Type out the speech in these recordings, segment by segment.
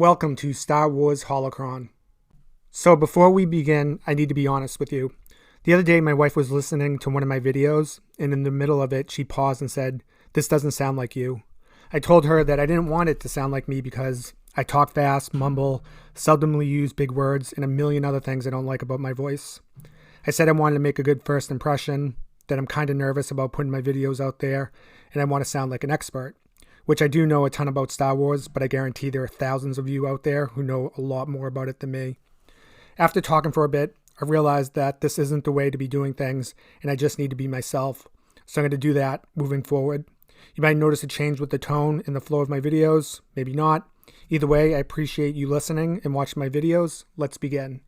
Welcome to Star Wars Holocron. So before we begin, I need to be honest with you. The other day my wife was listening to one of my videos, and in the middle of it she paused and said, "This doesn't sound like you." I told her that I didn't want it to sound like me because I talk fast, mumble, seldomly use big words, and a million other things I don't like about my voice. I said I wanted to make a good first impression, that I'm kind of nervous about putting my videos out there, and I want to sound like an expert. Which I do know a ton about Star Wars, but I guarantee there are thousands of you out there who know a lot more about it than me. After talking for a bit, I realized that this isn't the way to be doing things, and I just need to be myself. So I'm going to do that moving forward. You might notice a change with the tone and the flow of my videos, maybe not. Either way, I appreciate you listening and watching my videos. Let's begin.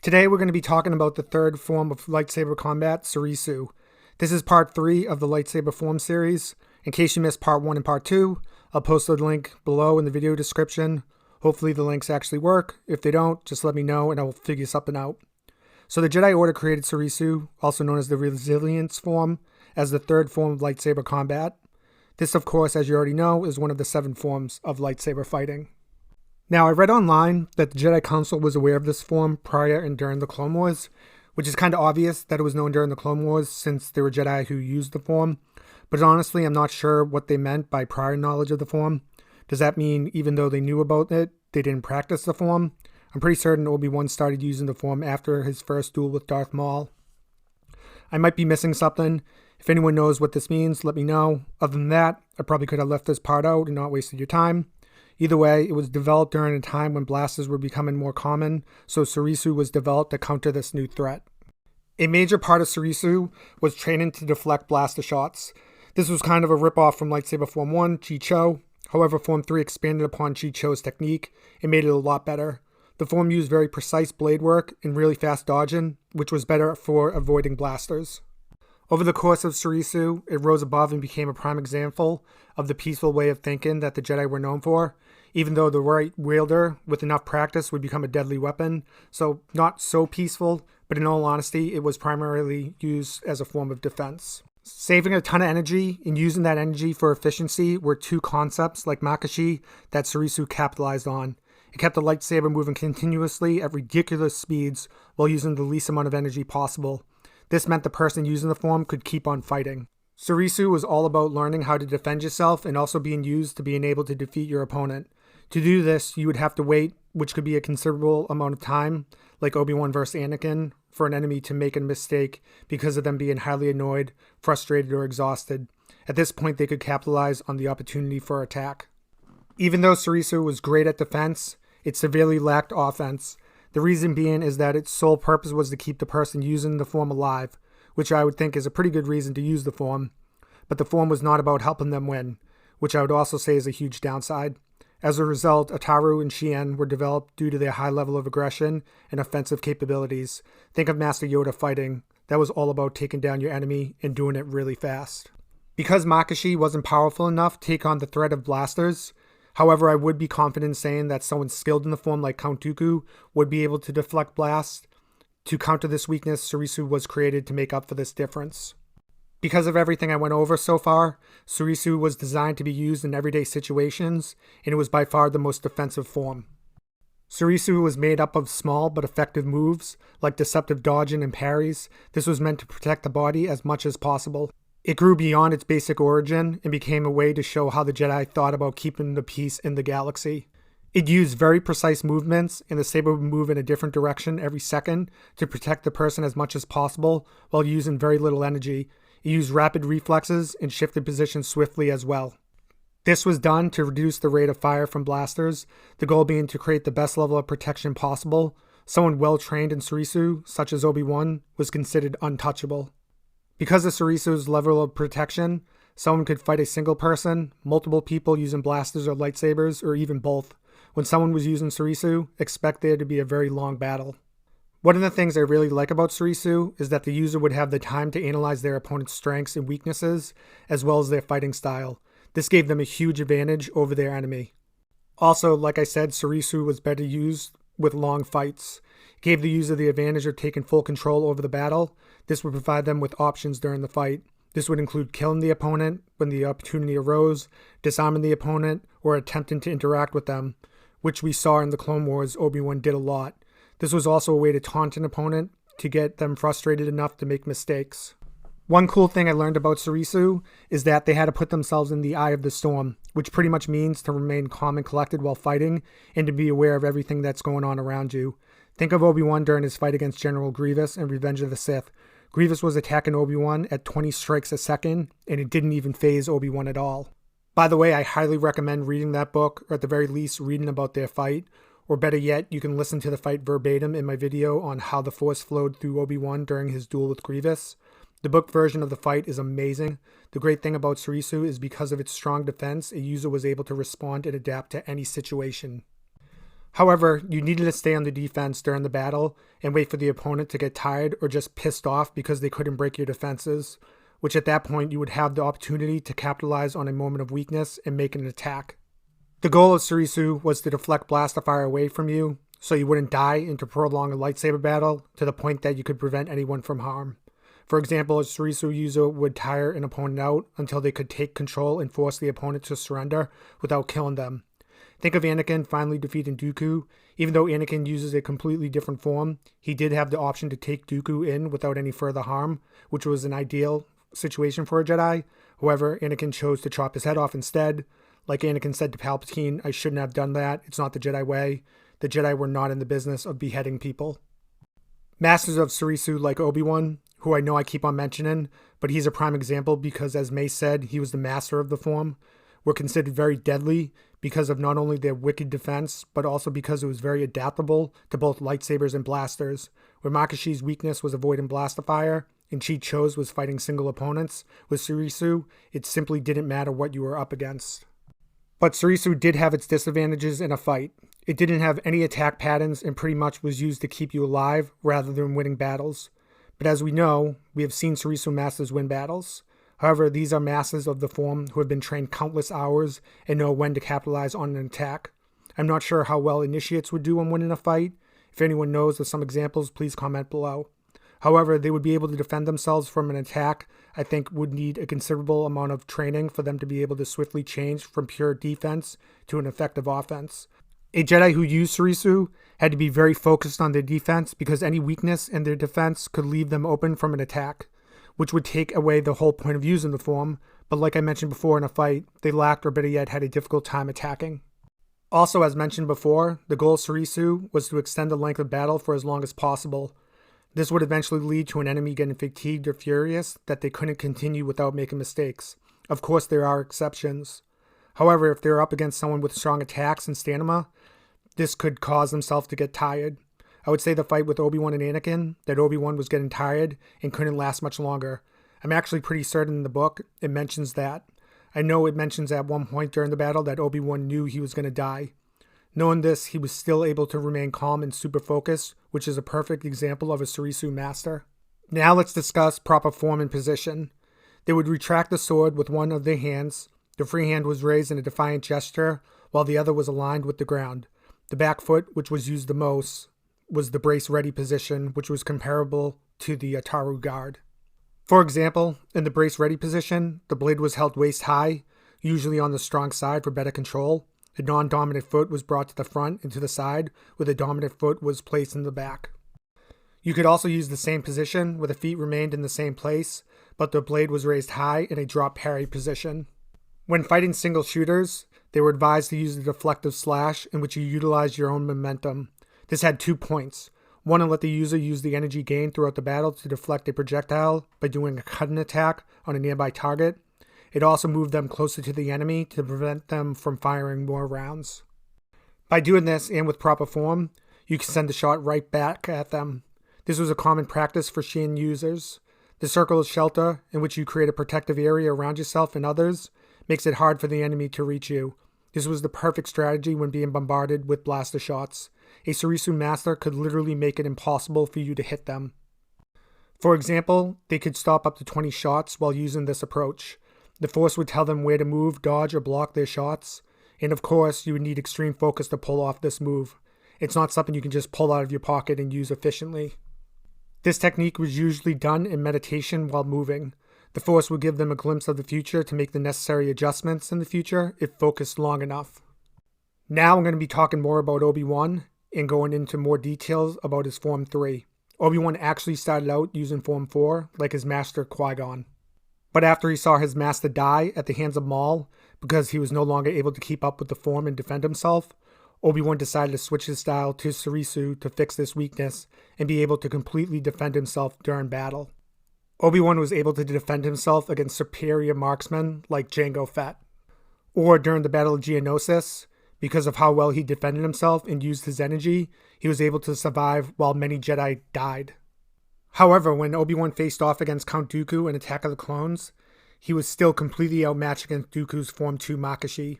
Today we're going to be talking about the third form of lightsaber combat, Soresu. This is part 3 of the lightsaber form series. In case you missed part 1 and part 2, I'll post the link below in the video description. Hopefully the links actually work. If they don't, just let me know and I will figure something out. So the Jedi Order created Soresu, also known as the Resilience form, as the third form of lightsaber combat. This, of course, as you already know, is one of the 7 forms of lightsaber fighting. Now, I read online that the Jedi Council was aware of this form prior and during the Clone Wars, which is kind of obvious that it was known during the Clone Wars since there were Jedi who used the form. But honestly, I'm not sure what they meant by prior knowledge of the form. Does that mean even though they knew about it, they didn't practice the form? I'm pretty certain Obi-Wan started using the form after his first duel with Darth Maul. I might be missing something. If anyone knows what this means, let me know. Other than that, I probably could have left this part out and not wasted your time. Either way, it was developed during a time when blasters were becoming more common, so Soresu was developed to counter this new threat. A major part of Soresu was training to deflect blaster shots. This was kind of a ripoff from Lightsaber Form 1, Chi Cho. However, Form 3 expanded upon Chi Cho's technique and made it a lot better. The form used very precise blade work and really fast dodging, which was better for avoiding blasters. Over the course of Soresu, it rose above and became a prime example of the peaceful way of thinking that the Jedi were known for, even though the right wielder with enough practice would become a deadly weapon, so not so peaceful, but in all honesty, it was primarily used as a form of defense. Saving a ton of energy and using that energy for efficiency were two concepts like Makashi that Soresu capitalized on. It kept the lightsaber moving continuously at ridiculous speeds while using the least amount of energy possible. This meant the person using the form could keep on fighting. Soresu was all about learning how to defend yourself and also being used to being able to defeat your opponent. To do this, you would have to wait, which could be a considerable amount of time, like Obi-Wan versus Anakin, for an enemy to make a mistake because of them being highly annoyed, frustrated, or exhausted. At this point, they could capitalize on the opportunity for attack. Even though Soresu was great at defense, it severely lacked offense. The reason being is that its sole purpose was to keep the person using the form alive, which I would think is a pretty good reason to use the form. But the form was not about helping them win, which I would also say is a huge downside. As a result, Ataru and Shien were developed due to their high level of aggression and offensive capabilities. Think of Master Yoda fighting. That was all about taking down your enemy and doing it really fast. Because Makashi wasn't powerful enough to take on the threat of blasters, however, I would be confident saying that someone skilled in the form like Count Dooku would be able to deflect blasts. To counter this weakness, Soresu was created to make up for this difference. Because of everything I went over so far, Soresu was designed to be used in everyday situations, and it was by far the most defensive form. Soresu was made up of small but effective moves, like deceptive dodging and parries. This was meant to protect the body as much as possible. It grew beyond its basic origin and became a way to show how the Jedi thought about keeping the peace in the galaxy. It used very precise movements, and the saber would move in a different direction every second to protect the person as much as possible while using very little energy. It used rapid reflexes and shifted positions swiftly as well. This was done to reduce the rate of fire from blasters, the goal being to create the best level of protection possible. Someone well trained in Soresu, such as Obi-Wan, was considered untouchable. Because of Soresu's level of protection, someone could fight a single person, multiple people using blasters or lightsabers, or even both. When someone was using Soresu, expect there to be a very long battle. One of the things I really like about Soresu is that the user would have the time to analyze their opponent's strengths and weaknesses, as well as their fighting style. This gave them a huge advantage over their enemy. Also, like I said, Soresu was better used with long fights. It gave the user the advantage of taking full control over the battle. This would provide them with options during the fight. This would include killing the opponent when the opportunity arose, disarming the opponent, or attempting to interact with them, which we saw in the Clone Wars Obi-Wan did a lot. This was also a way to taunt an opponent to get them frustrated enough to make mistakes. One cool thing I learned about Soresu is that they had to put themselves in the eye of the storm, which pretty much means to remain calm and collected while fighting and to be aware of everything that's going on around you. Think of Obi-Wan during his fight against General Grievous in Revenge of the Sith. Grievous was attacking Obi-Wan at 20 strikes a second, and it didn't even phase Obi-Wan at all. By the way, I highly recommend reading that book, or at the very least reading about their fight, or better yet, you can listen to the fight verbatim in my video on how the Force flowed through Obi-Wan during his duel with Grievous. The book version of the fight is amazing. The great thing about Soresu is because of its strong defense, a user was able to respond and adapt to any situation. However, you needed to stay on the defense during the battle and wait for the opponent to get tired or just pissed off because they couldn't break your defenses, which at that point you would have the opportunity to capitalize on a moment of weakness and make an attack. The goal of Soresu was to deflect blaster fire away from you so you wouldn't die and to prolong a lightsaber battle to the point that you could prevent anyone from harm. For example, a Soresu user would tire an opponent out until they could take control and force the opponent to surrender without killing them. Think of Anakin finally defeating Dooku. Even though Anakin uses a completely different form, he did have the option to take Dooku in without any further harm, which was an ideal situation for a Jedi. However, Anakin chose to chop his head off instead. Like Anakin said to Palpatine, "I shouldn't have done that. It's not the Jedi way." The Jedi were not in the business of beheading people. Masters of Soresu like Obi-Wan, who I know I keep on mentioning, but he's a prime example because, as May said, he was the master of the form, were considered very deadly because of not only their wicked defense, but also because it was very adaptable to both lightsabers and blasters. Where Makashi's weakness was avoiding blaster fire, and Chi Cho's was fighting single opponents, with Soresu, it simply didn't matter what you were up against. But Soresu did have its disadvantages in a fight. It didn't have any attack patterns and pretty much was used to keep you alive rather than winning battles. But as we know, we have seen Soresu masters win battles. However, these are masters of the form who have been trained countless hours and know when to capitalize on an attack. I'm not sure how well initiates would do on winning a fight. If anyone knows of some examples, please comment below. However, they would be able to defend themselves from an attack. I think would need a considerable amount of training for them to be able to swiftly change from pure defense to an effective offense. A Jedi who used Soresu had to be very focused on their defense because any weakness in their defense could leave them open from an attack, which would take away the whole point of using the form, but like I mentioned before in a fight, they lacked or better yet had a difficult time attacking. Also, as mentioned before, the goal of Soresu was to extend the length of battle for as long as possible. This would eventually lead to an enemy getting fatigued or furious that they couldn't continue without making mistakes. Of course, there are exceptions. However, if they're up against someone with strong attacks and stamina, this could cause themselves to get tired. I would say the fight with Obi-Wan and Anakin, that Obi-Wan was getting tired and couldn't last much longer. I'm actually pretty certain in the book it mentions that. I know it mentions at one point during the battle that Obi-Wan knew he was going to die. Knowing this, he was still able to remain calm and super focused, which is a perfect example of a Soresu master. Now let's discuss proper form and position. They would retract the sword with one of their hands. The free hand was raised in a defiant gesture, while the other was aligned with the ground. The back foot, which was used the most, was the brace ready position, which was comparable to the Ataru guard. For example, in the brace ready position, the blade was held waist high, usually on the strong side for better control. The non-dominant foot was brought to the front and to the side, where the dominant foot was placed in the back. You could also use the same position, where the feet remained in the same place, but the blade was raised high in a drop parry position. When fighting single shooters, they were advised to use the deflective slash, in which you utilize your own momentum. This had 2 points. One, to let the user use the energy gained throughout the battle to deflect a projectile by doing a cutting attack on a nearby target. It also moved them closer to the enemy to prevent them from firing more rounds. By doing this, and with proper form, you can send the shot right back at them. This was a common practice for Shin users. The circle of shelter, in which you create a protective area around yourself and others, makes it hard for the enemy to reach you. This was the perfect strategy when being bombarded with blaster shots. A Soresu master could literally make it impossible for you to hit them. For example, they could stop up to 20 shots while using this approach. The Force would tell them where to move, dodge, or block their shots. And of course, you would need extreme focus to pull off this move. It's not something you can just pull out of your pocket and use efficiently. This technique was usually done in meditation while moving. The Force would give them a glimpse of the future to make the necessary adjustments in the future if focused long enough. Now I'm going to be talking more about Obi-Wan and going into more details about his Form 3. Obi-Wan actually started out using Form 4 like his master Qui-Gon. But after he saw his master die at the hands of Maul because he was no longer able to keep up with the form and defend himself, Obi-Wan decided to switch his style to Soresu to fix this weakness and be able to completely defend himself during battle. Obi-Wan was able to defend himself against superior marksmen like Jango Fett. Or during the Battle of Geonosis, because of how well he defended himself and used his energy, he was able to survive while many Jedi died. However, when Obi-Wan faced off against Count Dooku in Attack of the Clones, he was still completely outmatched against Dooku's Form 2 Makashi.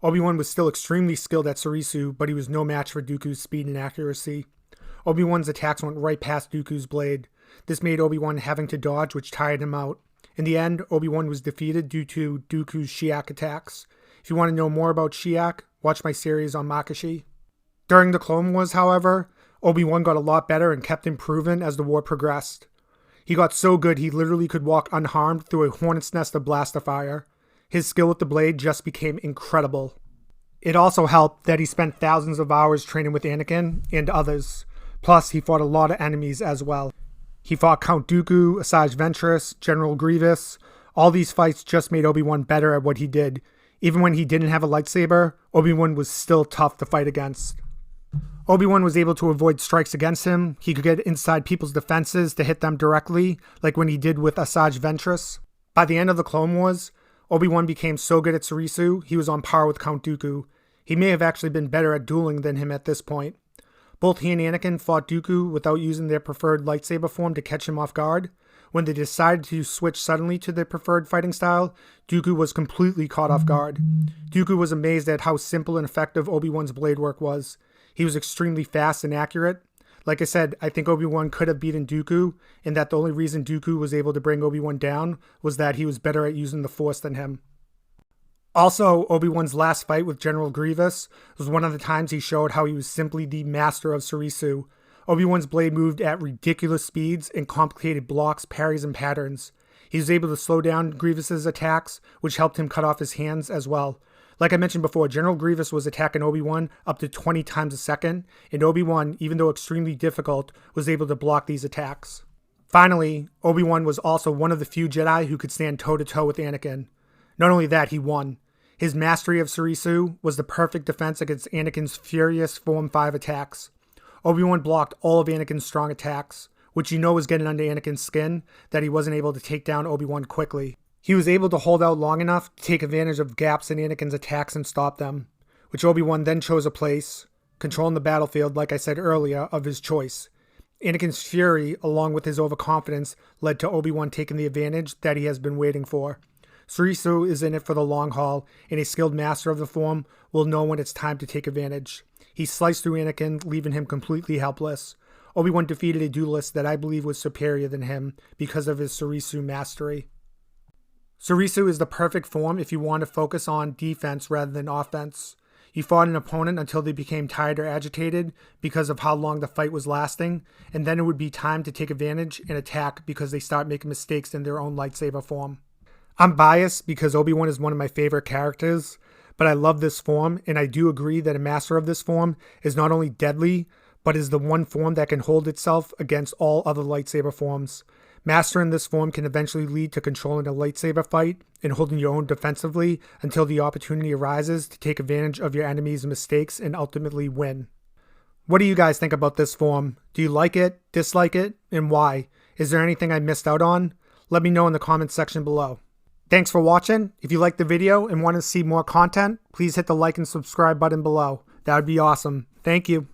Obi-Wan was still extremely skilled at Soresu, but he was no match for Dooku's speed and accuracy. Obi-Wan's attacks went right past Dooku's blade. This made Obi-Wan having to dodge, which tired him out. In the end, Obi-Wan was defeated due to Dooku's Shi'ak attacks. If you want to know more about Shi'ak, watch my series on Makashi. During the Clone Wars, however, Obi-Wan got a lot better and kept improving as the war progressed. He got so good he literally could walk unharmed through a hornet's nest of blaster fire. His skill with the blade just became incredible. It also helped that he spent thousands of hours training with Anakin and others. Plus, he fought a lot of enemies as well. He fought Count Dooku, Asajj Ventress, General Grievous. All these fights just made Obi-Wan better at what he did. Even when he didn't have a lightsaber, Obi-Wan was still tough to fight against. Obi-Wan was able to avoid strikes against him. He could get inside people's defenses to hit them directly, like when he did with Asajj Ventress. By the end of the Clone Wars, Obi-Wan became so good at Soresu, he was on par with Count Dooku. He may have actually been better at dueling than him at this point. Both he and Anakin fought Dooku without using their preferred lightsaber form to catch him off guard. When they decided to switch suddenly to their preferred fighting style, Dooku was completely caught off guard. Dooku was amazed at how simple and effective Obi-Wan's blade work was. He was extremely fast and accurate. Like I said, I think Obi-Wan could have beaten Dooku, and that the only reason Dooku was able to bring Obi-Wan down was that he was better at using the Force than him. Also, Obi-Wan's last fight with General Grievous was one of the times he showed how he was simply the master of Soresu. Obi-Wan's blade moved at ridiculous speeds and complicated blocks, parries, and patterns. He was able to slow down Grievous's attacks, which helped him cut off his hands as well. Like I mentioned before, General Grievous was attacking Obi-Wan up to 20 times a second, and Obi-Wan, even though extremely difficult, was able to block these attacks. Finally, Obi-Wan was also one of the few Jedi who could stand toe-to-toe with Anakin. Not only that, he won. His mastery of Soresu was the perfect defense against Anakin's furious Form 5 attacks. Obi-Wan blocked all of Anakin's strong attacks, which you know was getting under Anakin's skin, that he wasn't able to take down Obi-Wan quickly. He was able to hold out long enough to take advantage of gaps in Anakin's attacks and stop them, which Obi-Wan then chose a place, controlling the battlefield, like I said earlier, of his choice. Anakin's fury, along with his overconfidence, led to Obi-Wan taking the advantage that he has been waiting for. Soresu is in it for the long haul, and a skilled master of the form will know when it's time to take advantage. He sliced through Anakin, leaving him completely helpless. Obi-Wan defeated a duelist that I believe was superior than him because of his Soresu mastery. Soresu is the perfect form if you want to focus on defense rather than offense. You fought an opponent until they became tired or agitated because of how long the fight was lasting, and then it would be time to take advantage and attack because they start making mistakes in their own lightsaber form. I'm biased because Obi-Wan is one of my favorite characters, but I love this form, and I do agree that a master of this form is not only deadly, but is the one form that can hold itself against all other lightsaber forms. Mastering this form can eventually lead to controlling a lightsaber fight and holding your own defensively until the opportunity arises to take advantage of your enemy's mistakes and ultimately win. What do you guys think about this form? Do you like it, dislike it, and why? Is there anything I missed out on? Let me know in the comments section below. Thanks for watching. If you liked the video and want to see more content, please hit the like and subscribe button below. That would be awesome. Thank you.